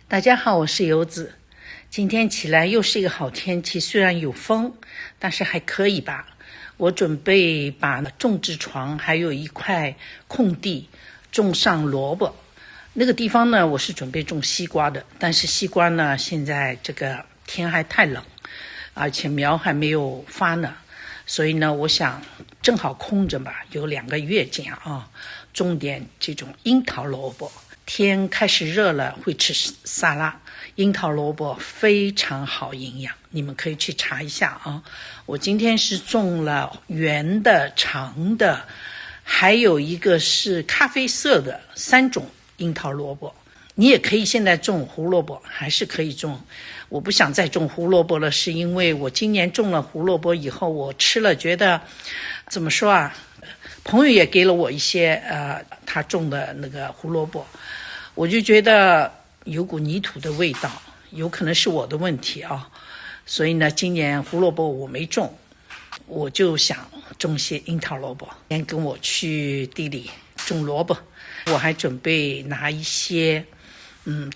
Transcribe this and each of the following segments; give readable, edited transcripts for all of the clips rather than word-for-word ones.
大家好，我是游子。今天起来又是一个好天气，虽然有风，但是还可以吧。我准备把种植床还有一块空地种上萝卜。那个地方呢，我是准备种西瓜的，但是西瓜呢，现在这个天还太冷，而且苗还没有发呢，所以呢，我想正好空着吧，有2个月这样啊，种点这种樱桃萝卜。天开始热了，会吃沙拉。樱桃萝卜非常好营养，你们可以去查一下啊。我今天是种了圆的、长的，还有一个是咖啡色的，3种樱桃萝卜。你也可以现在种胡萝卜，还是可以种。我不想再种胡萝卜了，是因为我今年种了胡萝卜以后，我吃了觉得怎么说啊？朋友也给了我一些他种的那个胡萝卜，我就觉得有股泥土的味道，有可能是我的问题啊。所以呢，今年胡萝卜我没种，我就想种些樱桃萝卜。先跟我去地里种萝卜，我还准备拿一些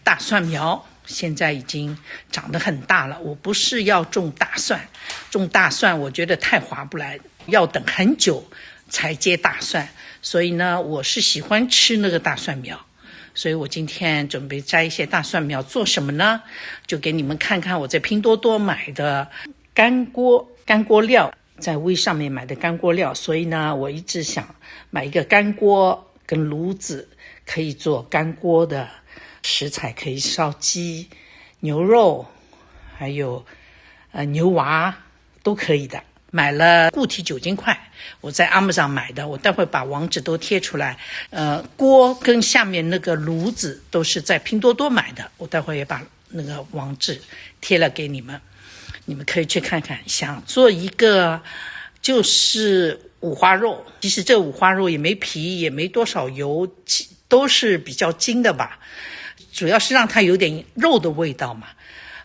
大蒜苗，现在已经长得很大了。我不是要种大蒜，种大蒜我觉得太划不来，要等很久才结大蒜，所以呢，我是喜欢吃那个大蒜苗，所以我今天准备摘一些大蒜苗，做什么呢？就给你们看看我在拼多多买的干锅料，在微上面买的干锅料，所以呢，我一直想买一个干锅跟炉子，可以做干锅的食材，可以烧鸡、牛肉，还有牛蛙都可以的。买了固体酒精块，我在 Amazon 买的，我待会把网址都贴出来。锅跟下面那个炉子都是在拼多多买的，我待会也把那个网址贴了给你们，你们可以去看看。想做一个就是五花肉，其实这五花肉也没皮，也没多少油，都是比较筋的吧，主要是让它有点肉的味道嘛。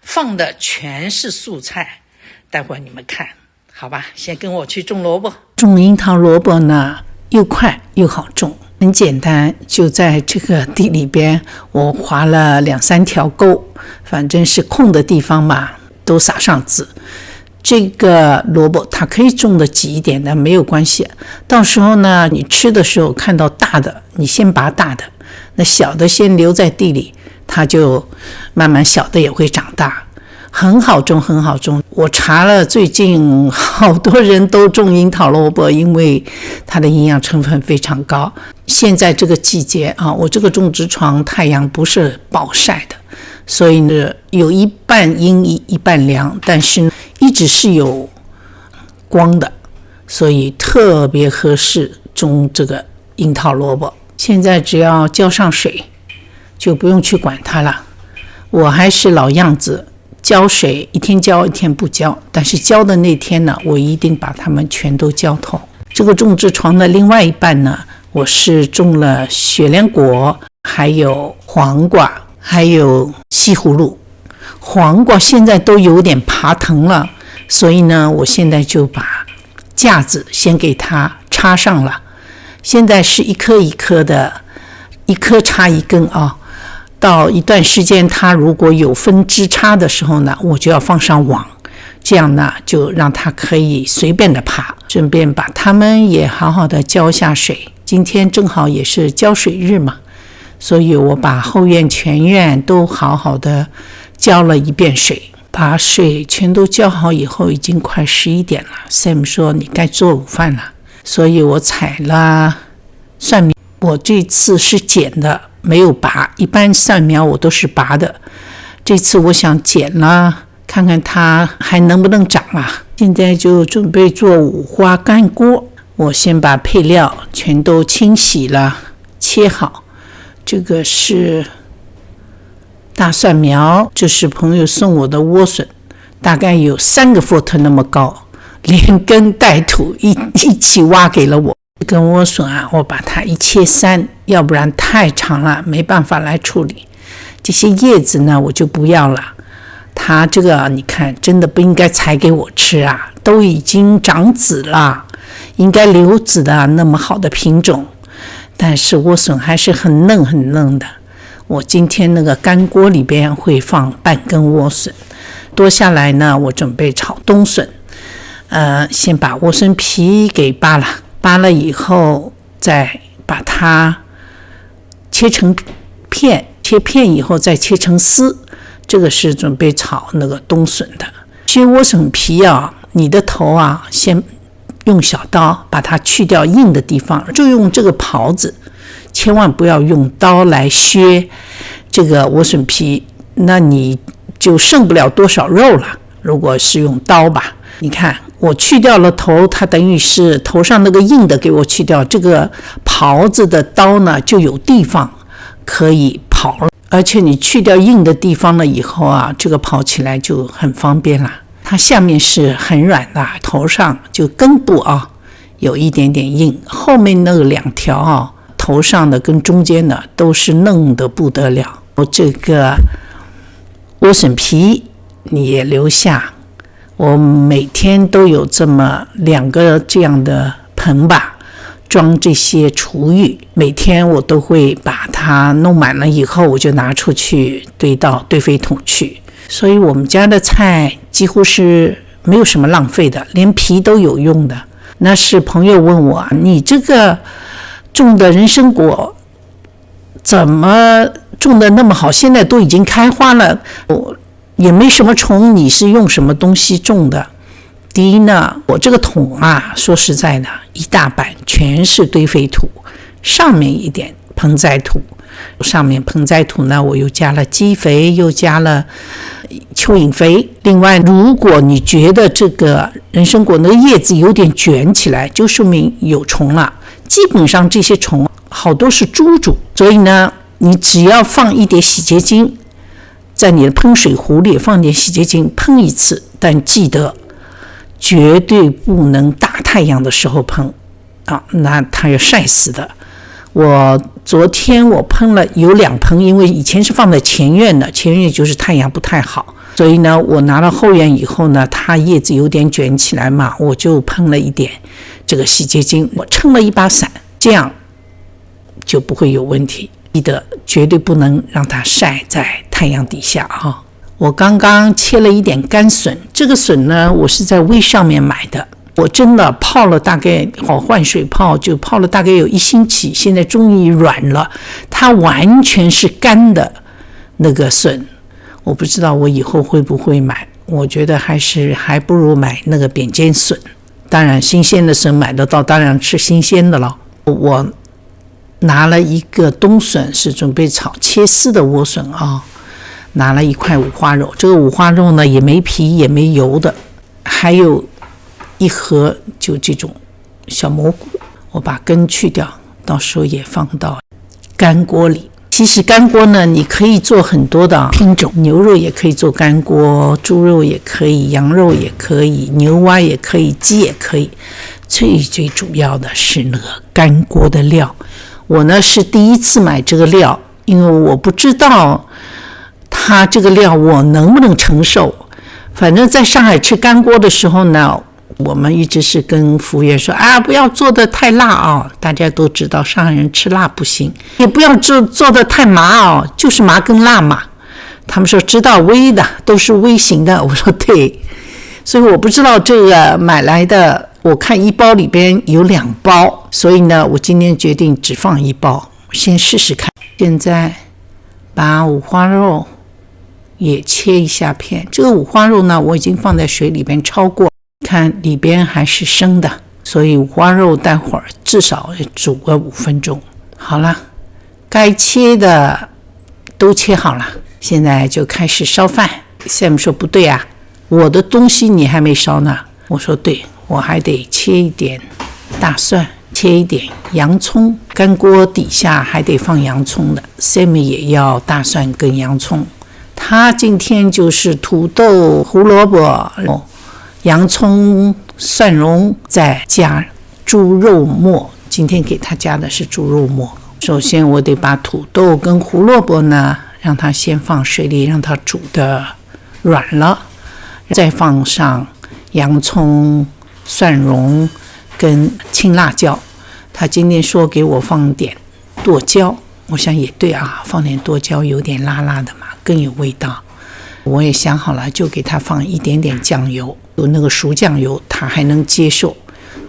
放的全是素菜，待会你们看。好吧，先跟我去种萝卜。种樱桃萝卜呢，又快又好种，很简单，就在这个地里边，我划了2-3条沟，反正是空的地方嘛，都撒上籽。这个萝卜它可以种的挤一点的，没有关系。到时候呢，你吃的时候看到大的，你先拔大的，那小的先留在地里，它就慢慢小的也会长大。很好种，很好种。我查了，最近好多人都种樱桃萝卜，因为它的营养成分非常高。现在这个季节啊，我这个种植床太阳不是暴晒的，所以呢有一半阴一半凉，但是一直是有光的，所以特别合适种这个樱桃萝卜。现在只要浇上水，就不用去管它了。我还是老样子。浇水一天浇一天不浇，但是浇的那天呢，我一定把它们全都浇透。这个种植床的另外一半呢，我是种了雪莲果，还有黄瓜，还有西葫芦。黄瓜现在都有点爬藤了，所以呢，我现在就把架子先给它插上了。现在是一颗一颗的，一颗插一根啊。到一段时间它如果有分枝杈的时候呢，我就要放上网，这样呢就让它可以随便的爬，顺便把它们也好好的浇下水。今天正好也是浇水日嘛，所以我把后院全院都好好的浇了一遍水。把水全都浇好以后，已经快11点了。 Sam 说你该做午饭了，所以我采了蒜苗，我这次是剪的，没有拔，一般蒜苗我都是拔的，这次我想剪了，看看它还能不能长啊。现在就准备做五花干锅，我先把配料全都清洗了，切好。这个是大蒜苗，这是朋友送我的莴笋，大概有3个 foot 那么高，连根带土一起挖给了我。这根莴笋啊，我把它一切3，要不然太长了，没办法来处理。这些叶子呢，我就不要了。它这个你看，真的不应该采给我吃啊，都已经长籽了，应该留籽的那么好的品种。但是莴笋还是很嫩很嫩的，我今天那个干锅里边会放半根莴笋，多下来呢，我准备炒冬笋。先把莴笋皮给扒了，扒了以后再把它切成片，切片以后再切成丝，这个是准备炒那个冬笋的。切莴笋皮啊，你的头啊，先用小刀把它去掉硬的地方，就用这个刨子，千万不要用刀来削这个莴笋皮，那你就剩不了多少肉了。如果是用刀吧，你看我去掉了头，它等于是头上那个硬的给我去掉，这个刨子的刀呢就有地方可以刨了，而且你去掉硬的地方了以后啊，这个刨起来就很方便了。它下面是很软的，头上就根部啊有一点点硬，后面那个两条啊，头上的跟中间的都是嫩的不得了。这个莴笋皮你也留下，我每天都有这么2个这样的盆吧，装这些厨余，每天我都会把它弄满了以后，我就拿出去堆到堆肥桶去。所以我们家的菜几乎是没有什么浪费的，连皮都有用的。那是朋友问我，你这个种的人参果怎么种的那么好，现在都已经开花了，也没什么虫，你是用什么东西种的？第一呢，我这个桶啊，说实在的，一大板全是堆肥土，上面一点盆栽土，上面盆栽土呢，我又加了鸡肥，又加了蚯蚓肥。另外，如果你觉得这个人参果那个叶子有点卷起来，就说明有虫了。基本上这些虫好多是猪主，所以呢，你只要放一点洗洁精，在你的喷水壶里放点洗洁精喷一次，但记得绝对不能大太阳的时候喷啊，那它要晒死的。昨天我喷了有2盆，因为以前是放在前院的，前院就是太阳不太好，所以呢，我拿到后院以后呢，它叶子有点卷起来嘛，我就喷了一点这个洗洁精，我撑了一把伞，这样就不会有问题。记得绝对不能让它晒在太阳底下啊！我刚刚切了一点干笋，这个笋呢，我是在微上面买的。我真的泡了大概换水泡，就泡了大概有1星期，现在终于软了。它完全是干的那个笋，我不知道我以后会不会买。我觉得还不如买那个扁尖笋。当然，新鲜的笋买得到，当然吃新鲜的了。我拿了一个冬笋，是准备炒切丝的莴笋啊。拿了一块五花肉，这个五花肉呢也没皮也没油的，还有1盒就这种小蘑菇，我把根去掉，到时候也放到干锅里。其实干锅呢，你可以做很多的品种，牛肉也可以做干锅，猪肉也可以，羊肉也可以，牛蛙也可以，鸡也可以。最主要的是那个干锅的料，我呢是第一次买这个料，因为我不知道它这个料我能不能承受。反正在上海吃干锅的时候呢，我们一直是跟服务员说啊，不要做的太辣啊！大家都知道上海人吃辣不行，也不要做的太麻啊，就是麻跟辣嘛。他们说知道微的都是微型的，我说对。所以我不知道这个买来的，我看1包里边有2包，所以呢，我今天决定只放1包，先试试看。现在把五花肉也切一下片，这个五花肉呢，我已经放在水里边焯过，看里边还是生的，所以五花肉待会儿至少煮个5分钟。好了，该切的都切好了，现在就开始烧饭。Sam 说不对啊，我的东西你还没烧呢。我说对，我还得切一点大蒜，切一点洋葱，干锅底下还得放洋葱的。Sam 也要大蒜跟洋葱。他今天就是土豆、胡萝卜、洋葱、蒜蓉，再加猪肉末。今天给他加的是猪肉末。首先我得把土豆跟胡萝卜呢，让它先放水里，让它煮的软了，再放上洋葱、蒜蓉跟青辣椒。他今天说给我放点剁椒，我想也对啊，放点剁椒有点辣辣的嘛，更有味道。我也想好了，就给他放一点点酱油，有那个熟酱油他还能接受，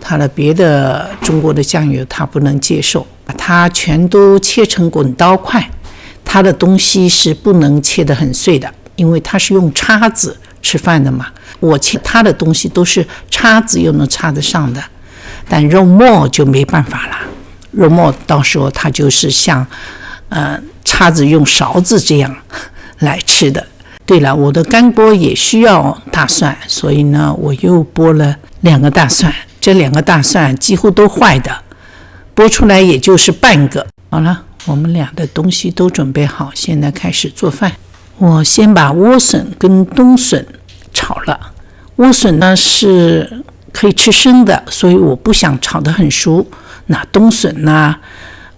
他的别的中国的酱油他不能接受。把它全都切成滚刀块，他的东西是不能切得很碎的，因为他是用叉子吃饭的嘛。我切他的东西都是叉子又能插得上的，但肉末就没办法了，肉末到时候它就是像叉子用勺子这样来吃的。对了，我的干锅也需要大蒜，所以呢我又剥了2个大蒜，这2个大蒜几乎都坏的，剥出来也就是半个。好了，我们俩的东西都准备好，现在开始做饭。我先把莴笋跟冬笋炒了，莴笋呢是可以吃生的，所以我不想炒得很熟。那冬笋呢，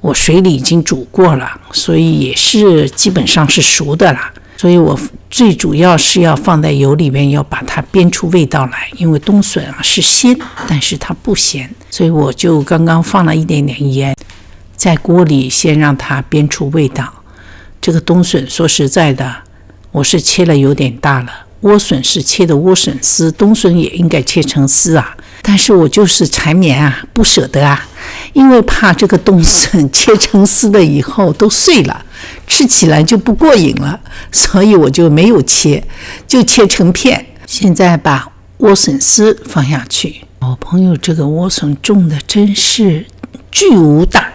我水里已经煮过了，所以也是基本上是熟的啦。所以我最主要是要放在油里面，要把它煸出味道来，因为冬笋是鲜，但是它不咸，所以我就刚刚放了一点点盐，在锅里先让它煸出味道。这个冬笋说实在的，我是切了有点大了，莴笋是切的莴笋丝，冬笋也应该切成丝啊，但是我就是缠绵啊，不舍得啊，因为怕这个冬笋切成丝了以后都碎了，吃起来就不过瘾了，所以我就没有切，就切成片。现在把莴笋丝放下去。我朋友这个莴笋种的真是巨无大。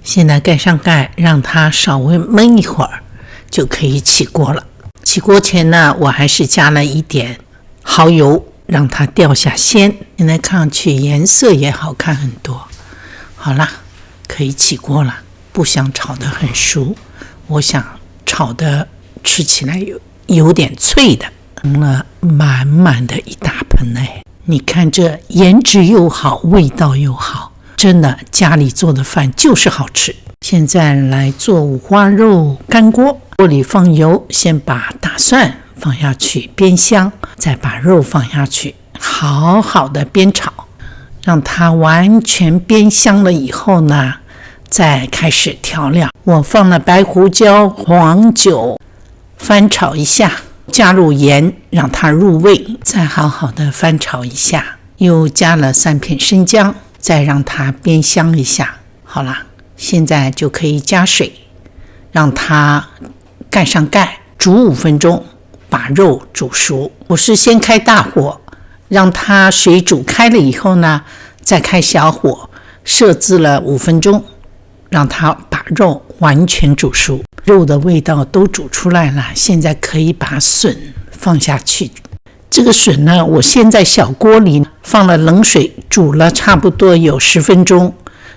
现在盖上盖，让它稍微焖一会儿，就可以起锅了。起锅前呢，我还是加了一点蚝油，让它掉下鲜。现在看上去颜色也好看很多。好啦，可以起锅了。不想炒得很熟，我想炒的吃起来有点脆的。盛了满满的一大盆哎，你看这颜值又好，味道又好，真的家里做的饭就是好吃。现在来做五花肉干锅，锅里放油，先把大蒜放下去煸香，再把肉放下去，好好的煸炒，让它完全煸香了以后呢，再开始调料。我放了白胡椒、黄酒，翻炒一下，加入盐让它入味，再好好的翻炒一下，又加了3片生姜，再让它煸香一下。好了，现在就可以加水，让它盖上盖，煮5分钟，把肉煮熟。我是先开大火，让它水煮开了以后呢，再开小火，设置了5分钟，让它把肉完全煮熟。肉的味道都煮出来了，现在可以把笋放下去。这个笋呢，我先在小锅里放了冷水煮了差不多有10分钟，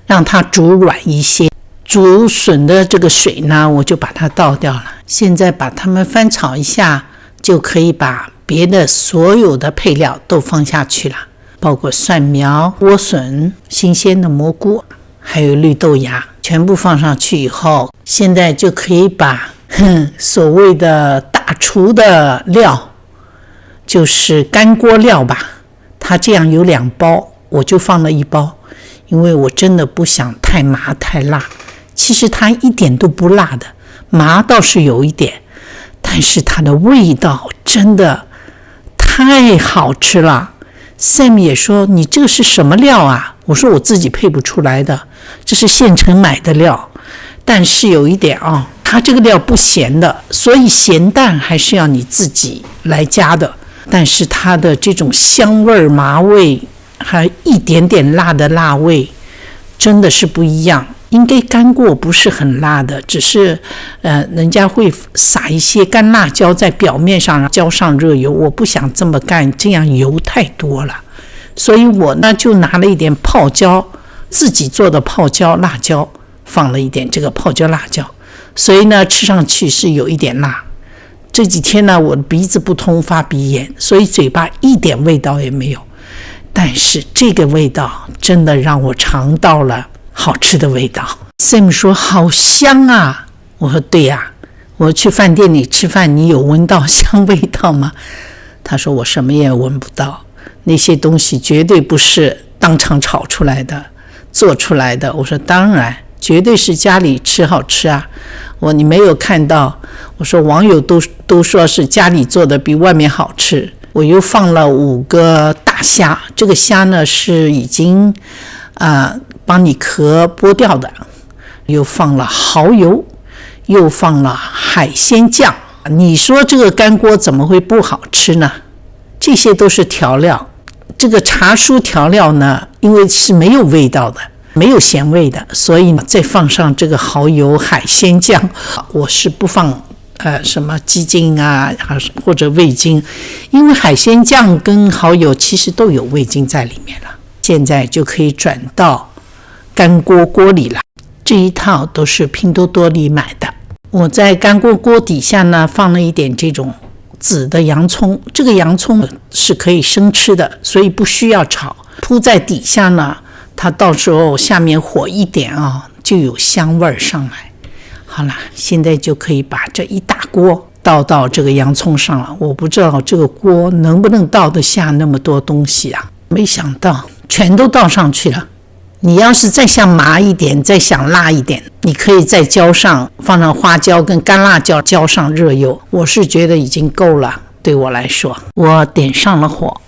让它煮软一些。煮笋的这个水呢，我就把它倒掉了。现在把它们翻炒一下，就可以把别的所有的配料都放下去了，包括蒜苗、莴笋、新鲜的蘑菇，还有绿豆芽，全部放上去以后，现在就可以把所谓的大厨的料，就是干锅料吧，它这样有2包，我就放了1包，因为我真的不想太麻太辣。其实它一点都不辣的，麻倒是有一点，但是它的味道真的太好吃了。Sam 也说，你这个是什么料啊？我说我自己配不出来的，这是现成买的料。但是有一点它这个料不咸的，所以咸淡还是要你自己来加的。但是它的这种香味、麻味，还有一点点辣的辣味，真的是不一样。应该干锅不是很辣的，只是人家会撒一些干辣椒在表面上，浇上热油。我不想这么干，这样油太多了，所以我呢就拿了一点泡椒，自己做的泡椒辣椒，放了一点这个泡椒辣椒，所以呢吃上去是有一点辣。这几天呢我的鼻子不通，发鼻炎，所以嘴巴一点味道也没有，但是这个味道真的让我尝到了好吃的味道。 Sam 说好香啊，我说对呀，我去饭店里吃饭，你有闻到香味道吗？他说我什么也闻不到，那些东西绝对不是当场炒出来的做出来的。我说当然绝对是家里吃好吃啊。你没有看到，我说网友都说是家里做的比外面好吃。我又放了5个大虾，这个虾呢是已经帮你壳剥掉的，又放了蚝油，又放了海鲜酱。你说这个干锅怎么会不好吃呢？这些都是调料。这个茶蔬调料呢，因为是没有味道的，没有咸味的，所以再放上这个蚝油、海鲜酱。我是不放什么鸡精啊或者味精，因为海鲜酱跟蚝油其实都有味精在里面了。现在就可以转到干锅锅里了。这一套都是拼多多里买的。我在干锅锅底下呢放了一点这种紫的洋葱，这个洋葱是可以生吃的，所以不需要炒。铺在底下呢，它到时候下面火一点就有香味上来。好了，现在就可以把这一大锅倒到这个洋葱上了。我不知道这个锅能不能倒得下那么多东西啊，没想到全都倒上去了。你要是再想麻一点，再想辣一点，你可以再放上花椒跟干辣椒，浇上热油。我是觉得已经够了，对我来说。我点上了火，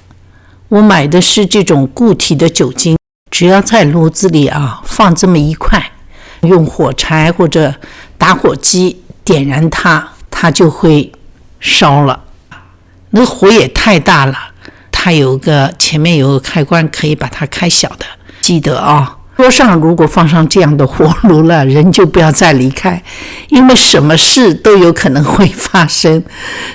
我买的是这种固体的酒精，只要在炉子里放这么一块，用火柴或者打火机点燃它，它就会烧了。那个火也太大了，它前面有个开关可以把它开小的。记得桌上如果放上这样的火炉了，人就不要再离开，因为什么事都有可能会发生。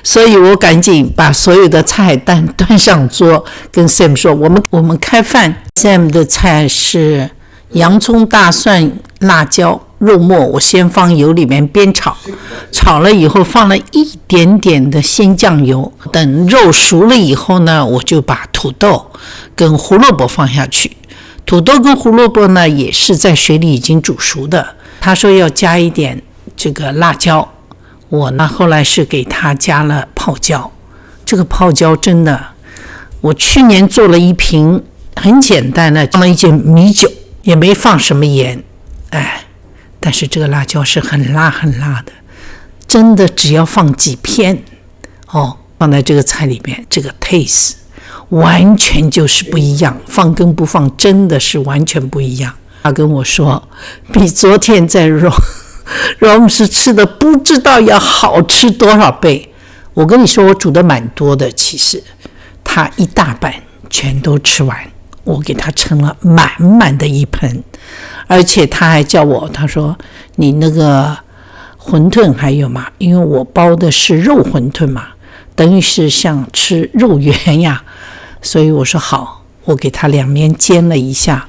所以我赶紧把所有的菜单端上桌，跟 Sam 说我们开饭。 Sam 的菜是洋葱、大蒜、辣椒、肉末，我先放油里面煸炒，炒了以后放了一点点的鲜酱油，等肉熟了以后呢，我就把土豆跟胡萝卜放下去。土豆跟胡萝卜呢也是在水里已经煮熟的。他说要加一点这个辣椒，我呢后来是给他加了泡椒。这个泡椒真的，我去年做了一瓶很简单的，放了一点米酒，也没放什么盐，但是这个辣椒是很辣很辣的，真的只要放几片放在这个菜里面，这个 taste 完全就是不一样，放跟不放真的是完全不一样。他跟我说比昨天在Rome 是吃的不知道要好吃多少倍。我跟你说我煮的蛮多的，其实他一大半全都吃完，我给他盛了满满的一盆。而且他还叫我，他说你那个馄饨还有吗？因为我包的是肉馄饨嘛，等于是像吃肉圆呀，所以我说好，我给他两面煎了一下。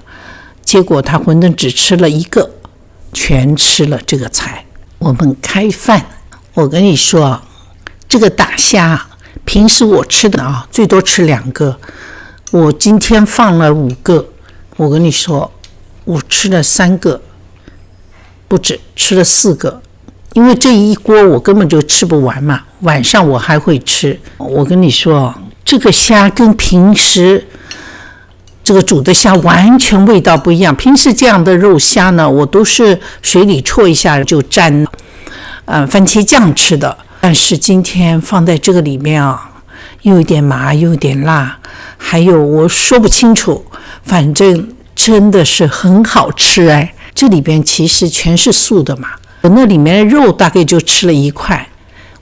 结果他馄饨只吃了一个，全吃了这个菜。我们开饭，我跟你说这个大虾平时我吃的最多吃2个，我今天放了5个。我跟你说我吃了3个，不止，吃了4个，因为这一锅我根本就吃不完嘛，晚上我还会吃。我跟你说这个虾跟平时这个煮的虾完全味道不一样。平时这样的肉虾呢，我都是水里戳一下就蘸番茄酱吃的，但是今天放在这个里面又有点麻又有点辣，还有我说不清楚，反正真的是很好吃。这里边其实全是素的嘛，我那里面的肉大概就吃了1块，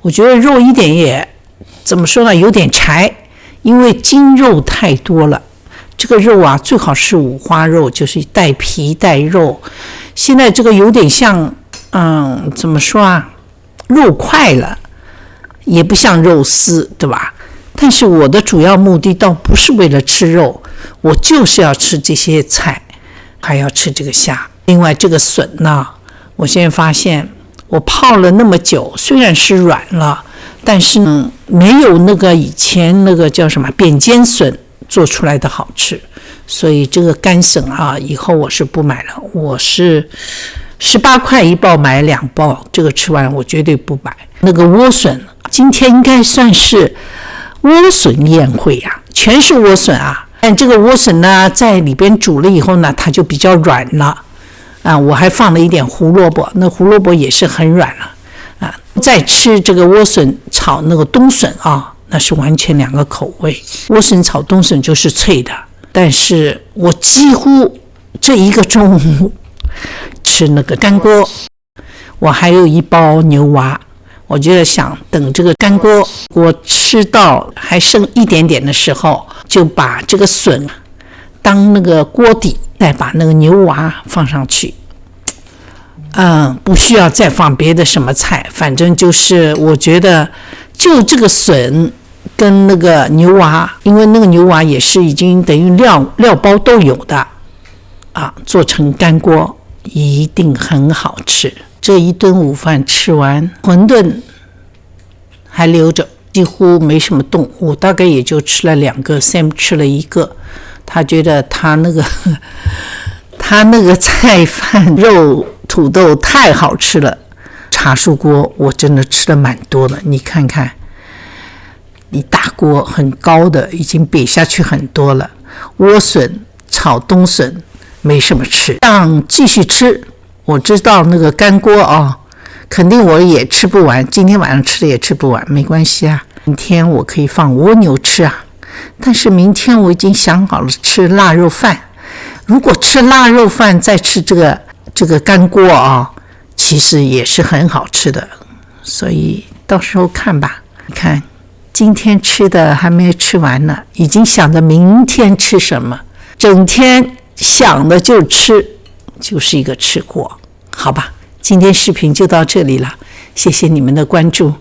我觉得肉一点也怎么说呢，有点柴，因为筋肉太多了。这个肉最好是五花肉，就是带皮带肉。现在这个有点像怎么说肉块了，也不像肉丝，对吧？但是我的主要目的倒不是为了吃肉，我就是要吃这些菜，还要吃这个虾。另外这个笋呢，我现在发现我泡了那么久，虽然是软了，但是呢没有那个以前那个叫什么扁尖笋做出来的好吃。所以这个干笋以后我是不买了，我是18块一包买2包，这个吃完我绝对不买。那个莴笋今天应该算是莴笋宴会全是莴笋但这个莴笋呢在里边煮了以后呢，它就比较软了，我还放了一点胡萝卜，那胡萝卜也是很软了再吃这个莴笋炒那个冬笋那是完全两个口味。莴笋炒冬笋就是脆的，但是我几乎这一个中午吃那个干锅。我还有一包牛蛙，我就想等这个干锅我吃到还剩一点点的时候，就把这个笋当那个锅底，再把那个牛蛙放上去。不需要再放别的什么菜，反正就是我觉得就这个笋跟那个牛蛙，因为那个牛蛙也是已经等于料包都有的做成干锅一定很好吃。这一顿午饭吃完，馄饨还留着，几乎没什么动，我大概也就吃了2个， Sam 吃了1个。他觉得他那个菜饭肉土豆太好吃了。茶树锅我真的吃了蛮多的，你看看，你大锅很高的已经瘪下去很多了。莴笋炒冬笋没什么吃，让继续吃。我知道那个干锅肯定我也吃不完，今天晚上吃的也吃不完，没关系明天我可以放蜗牛吃但是明天我已经想好了吃腊肉饭。如果吃腊肉饭再吃这个干锅其实也是很好吃的，所以到时候看吧。你看今天吃的还没吃完呢，已经想着明天吃什么，整天想的就吃，就是一个吃货。好吧，今天视频就到这里了，谢谢你们的关注。